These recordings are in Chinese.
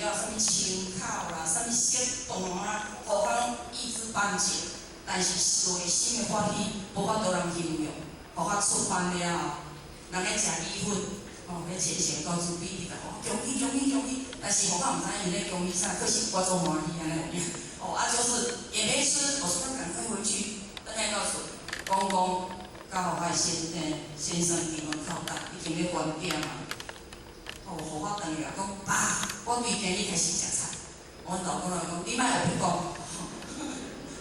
了什物清口啦，什物色淡啊，互咱抑制斑节。但是内心的欢喜，无法度人形容。互我出版了后，人咧食米粉，咧前前到主笔伫甲恭喜恭喜恭喜，但是互我毋知因咧恭喜啥，可是我做欢喜安尼。就是也没吃，我说他赶快回去，等下告诉公公，甲互我先生伫门口等，已经要关店嘛。互我等下讲，爸，我规天你开始食菜。阮老公讲，你莫后壁讲，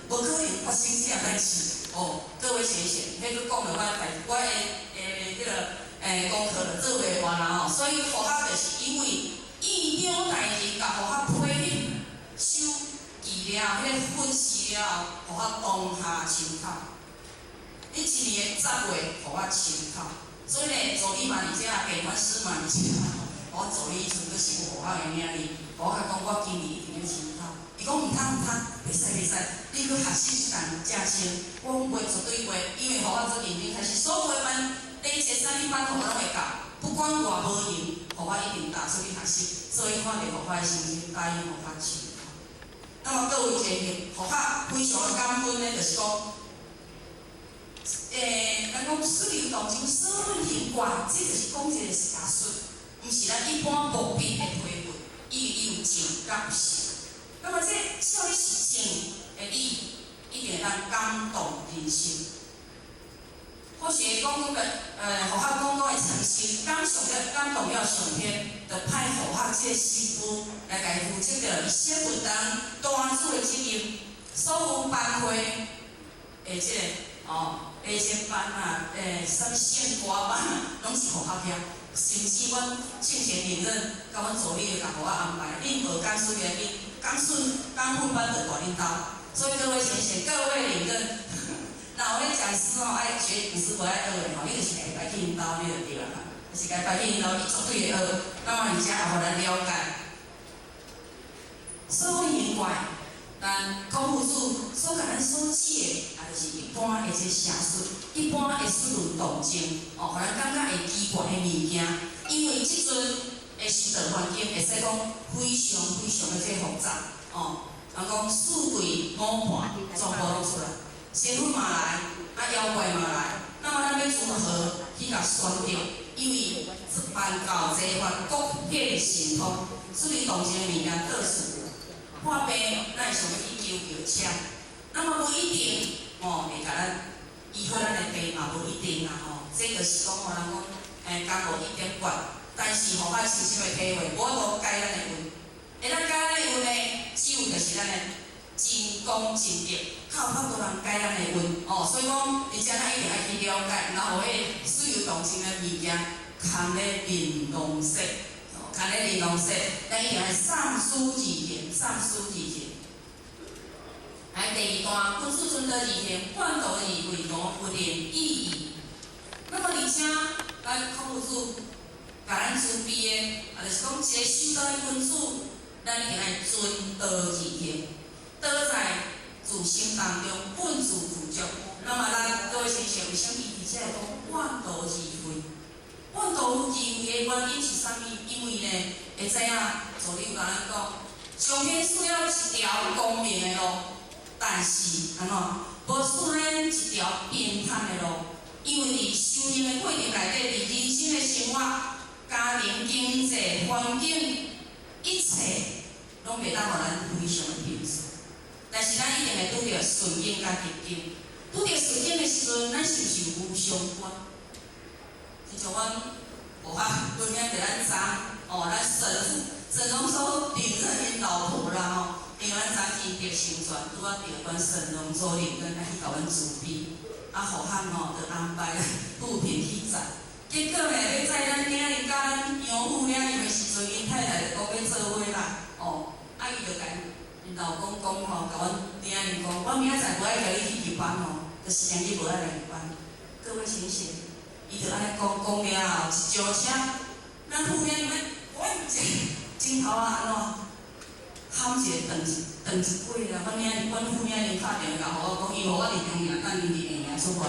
无可能发生这样代志。各位先生，迄个讲了我迄个功课了做袂完啦所以互我就是因为一张代志，甲互我批收记了，迄个分析了，互我当下参考。你一年的10月，互我参考。所以呢，助理嘛而且也计款师嘛而且，我助理阵阁是互我的名哩，互我讲我今年一定要参考。伊讲毋通，袂使，你阁学习一项正先，我袂绝对袂，因为互我做认真开始，所有的班第一节3年班互我拢会教，不管偌无闲，互我一定踏出去学习。所以看到互我的心情答应互我参考。那么各位前辈，互我非常的感恩呢，就是讲，咱讲水流动情，水润行怪，这就是讲一个邪术，毋是咱一般无必的推论，伊有情甲有性。那么这少女是情的理，一定咱感动人心。或许讲互我讲的诚心，感动了上天，就派互我这师傅来家负责着伊写文章、单子的责任，所有班会的这个A些班啊，什么献歌班啊，拢是互我遐。甚至阮进前认任，甲阮助理甲互我安排，任何讲师原因，讲分班就大领导。所以各位先生，各位领任。那有咧讲师爱学古诗不爱学的你就是家去引导你就对啦，就是家去引导你绝对会学，那么而且也互咱了解。社会言怪，但孔夫子所甲咱所指的，也就是一般的这邪术，一般的水轮动静，互咱感觉会奇怪的物件，因为即阵的时代环境会使讲非常的这复杂，人讲四季五盘全部拢出来。仙妇嘛来，妖怪嘛来，那么咱要如何去甲选择？因为办教这法各界神通，所以动静的物件倒是破病，咱会想要去求签。那么不一定会甲咱医好咱的病嘛，无一定啦这就是讲人讲甘无一点管，但是互我深深的体会，我都改咱的运，咱改咱的运呢，只有就是咱的。真功真德，较有法度人改咱的运所以讲，而且咱一定要去了解，然后迄水流动静的物件，看咧玲珑色，咱一定要上书己田，第二段，古书存的己田，换斗以为挪有点意义。那么而且，咱孔夫子甲咱准备的，就是讲一个修道的君子，咱一定要尊道己田。倒在自心当中，本自足。那么咱各位先生，为什么伊只会讲万道而废？万道而废的原因是啥物？因为呢，会知影助理有甲咱讲，上天需要一条光明的路，但是无需咱一条平坦的路，因为伫修行的过程内底，伫人生的生活、家庭、经济、环境，一切拢袂当互咱非常的平顺。但是咱一定会拄着顺境甲逆境，拄着顺境的时阵，咱是毋是有相关？就像阮分享着咱昨咱沈荣所顶任因老婆啦因为咱昨天得宣传，拄啊着阮沈荣所领任来去甲阮主笔，互咱就安排布片去载。结果呢，要载咱囝哩甲咱养父领入的时阵，因太太就讲要做伙啦，伊就甲因老公讲甲阮囝哩讲，我明仔载无爱甲你去入班就是今日无爱来入班。各位先生，伊就安尼讲了后，一上车，咱副领我真头安怎喊一个断一轨啦！阮副领导打电话甲我讲，伊互我伫中营，等伊伫下营出发。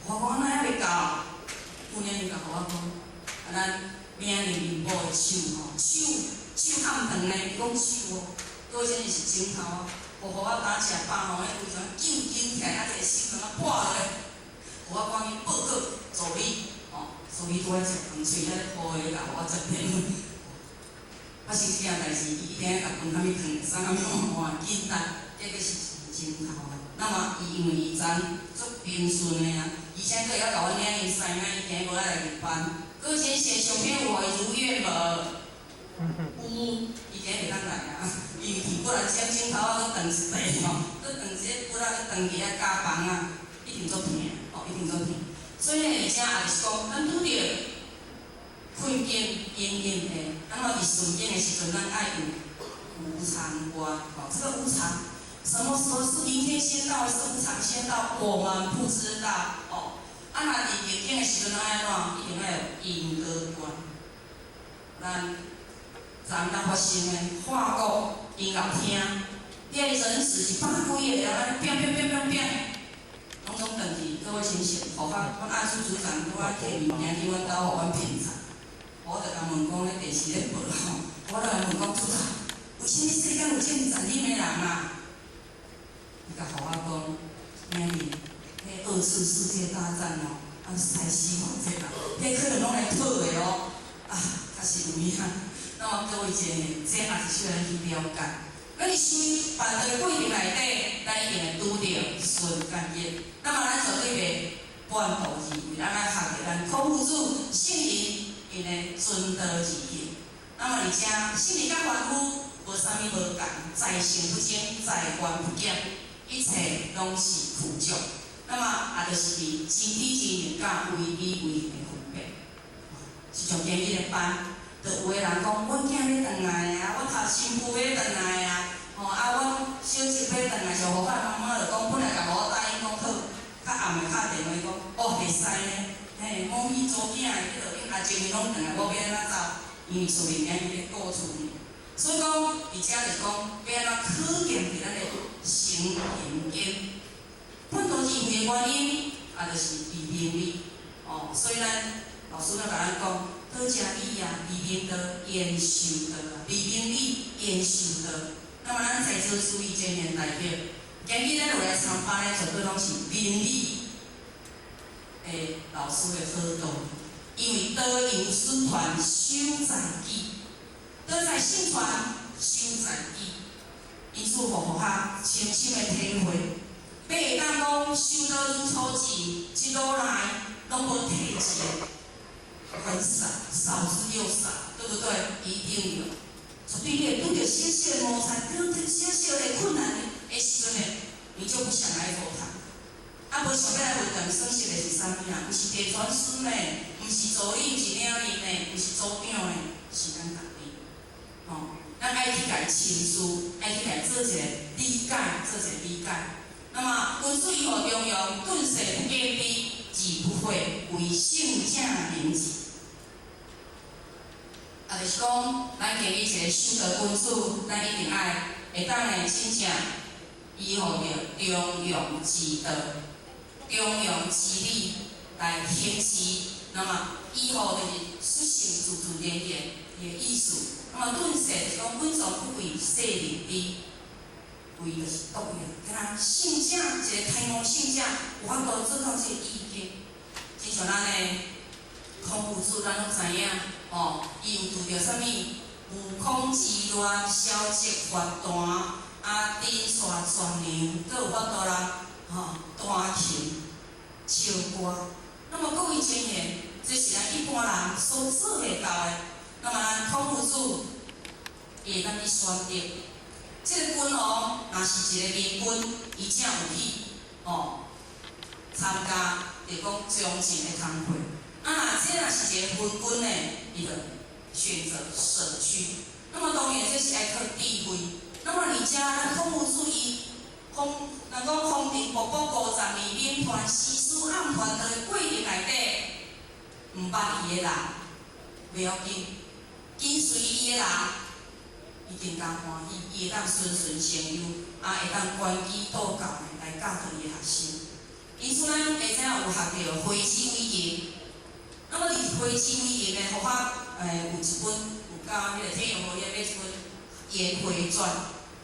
我讲安那还袂到，副领导甲我讲，咱领导面部的手手按长呢，伊讲手哦，搁真是枕头啊，互我打食饱吼，迄为啥揪起来，一个手掌破落来，互我赶紧报告助理，助理拄爱食饭，喙咧呼咧甲我接电话。发生这件代志，伊一定甲饭虾米烫，啥虾米换紧单，这个是枕头啊。那么伊因为伊昨足平顺的啊，而且佫会晓甲我领伊师奶，伊今日无来入班，佫先写相片我如愿无？有，伊今日袂当来啊，因为伊不然先枕头啊，佫断一块吼，佫断一个骨啊，佫断去遐加房啊，一定足疼一定足疼。所以呢，而且也是讲，咱拄着困境阴影的，咱若伫顺境的时阵，咱爱有无常观这个无常，什么时候是明天先到，还是无常先到？我们不知道若伫逆境的时阵，咱爱怎？一定要有因果观。咱昨发生的法国因老听，遐人质是百几个人安尼拼，拢总转去，各位先生，互阮案处组长拄仔摕物件去阮兜，互阮评查。我就甲问讲，咧电视咧报吼，我就来问讲组长，为什么世间有这么残忍的人啊？伊甲互我讲，兄弟，迄二次世界大战赛西方这个，迄可能拢来讨的确实有影。那么各位姐妹，这也是需要咱去了解。咱伫修办道的过程内底，咱一定会拄着顺甲逆。那么咱绝对袂半途而废，咱爱学着咱孔夫子圣人。因的遵道而行，那么而且圣人甲凡夫无啥物无共，在性不争，在官不减，一切拢是苦咒。那么也就是真体真人甲为理为人的分别。是像今日的班，就有的人讲，阮囝要转来啊，我读新妇要转来啊，阮小侄要转来，就互爸妈妈就讲，本来甲我答应讲好，较暗的敲电话讲，袂使呢。某伊做囝的，迄落因阿舅拢转来，我要安怎走？因为厝里面伊咧顾厝呢，所以讲，而且就是讲，要安怎考验伫咱的成平经。半途而废的原因，也就是离明理。所以咱老师咧甲咱讲，道家理啊，离明道，言修道啊，离明理，言修道。那么咱在座诸位姐妹代表，今日咱落来参班咧，绝对拢是明理。老师的好道，因为道由孙传，修在己；道在信传，修在己。因此，互学深深的体会，要会当讲修道如初次，一路来拢无退钱，很少，少之又少，对不对？一定有。绝对你会拄着小小的摩擦，拄着小小的困难的时阵呢，你就不想来佛堂。无想要来为长损失的是啥物啊？毋是地传孙呢，毋是助理，毋是领人呢，毋是组长呢，是咱家己。咱爱去家亲事，爱去家做一个理解，那么君子以何中庸？顿世不见低，己不讳，为圣者明志。就是讲，咱今日一个修道君子，咱一定爱会当来真正以何着中庸之道。中庸之理来行持，那么以后就是实行自自然然的意思。那么顿世就是讲稳重不为世人知，为就是道理。敢若圣者一个开悟圣者，有法度做到这个意境。就像咱的孔夫子，咱拢知影伊有拄着啥物？悟空之乱，消极发弹，顶煞全牛，佫有法度啦。弹琴、唱歌，那么各位前言，这是咱一般人所做袂到的。那么咱孔夫子会当去选择，这个君王若是一个明君，伊才有去参加，就讲忠诚的工会。这若是一个昏君呢，伊就选择舍去。那么当然这是爱靠智慧。那么而且咱孔夫子伊。人讲皇帝步步50年，免传诗书暗传的过程内底，毋捌伊的人，袂要紧，跟随伊的人，一定当欢喜，伊会当顺顺成优，会当关机倒教来教导伊的学生。因此，咱会知影有学着会之为营。那么，伫会之为营的，互我有一本有到迄个天永和要出颜回传，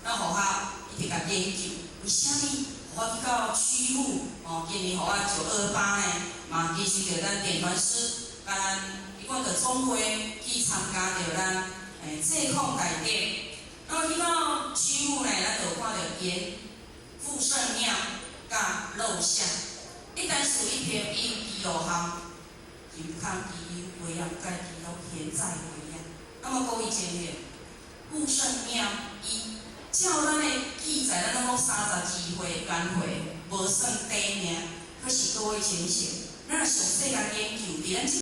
咱互我一直甲研究，为虾米我去到曲阜今年互我928呢，嘛其实着咱电传师，甲咱一贯着总会去参加着咱祭孔大典。那么去到曲阜呢，咱就有看到颜富圣庙甲肉像。一旦属于偏有基路项，就看基有为养，在基路偏在为养。那么各位前面，富圣庙伊照咱的记载，咱拢32岁元岁，无算短命，可是各位前线，咱上细甲研究，伫咱